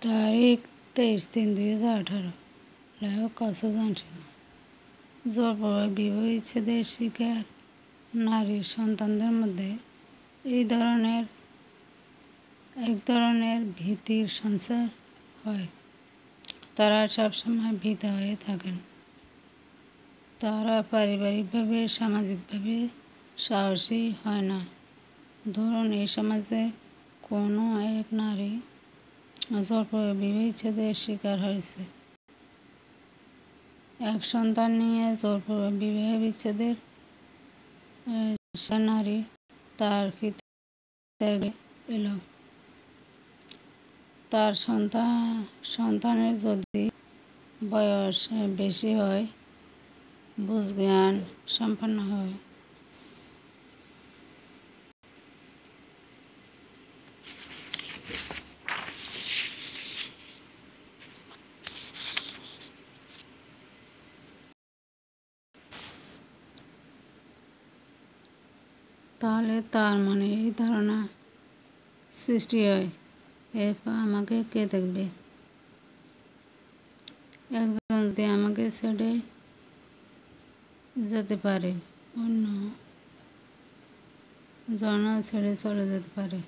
তারিখ 23/3/2018। লেখক কাউসার জাহান। জোরপূর্বক বিবাহ বিচ্ছেদের শিকার নারীর সন্তানদের মধ্যে এক ধরনের ভীতির সঞ্চার হয়। তারা সবসময় ভীত হয়ে থাকেন। তারা পারিবারিকভাবে, সামাজিকভাবে সাহসী হয় না। ধরুন, এই সমাজে কোনো এক নারী জোরপূর্বক বিবাহ বিচ্ছেদের শিকার হয়েছে। এক সন্তান নিয়ে জোরপূর্বক বিবাহ বিচ্ছেদের শিকার নারী তার পিতার এল। তার সন্তানের যদি বয়স বেশি হয়, বুঝ-জ্ঞান সম্পন্ন হয়, তাহলে তার মনে এই ধারণা সৃষ্টি হয়, এরপর আমাকে কে দেখবে? একজন যদি আমাকে ছেড়ে যেতে পারে, অন্য জন ছেড়ে চলে যেতে পারে।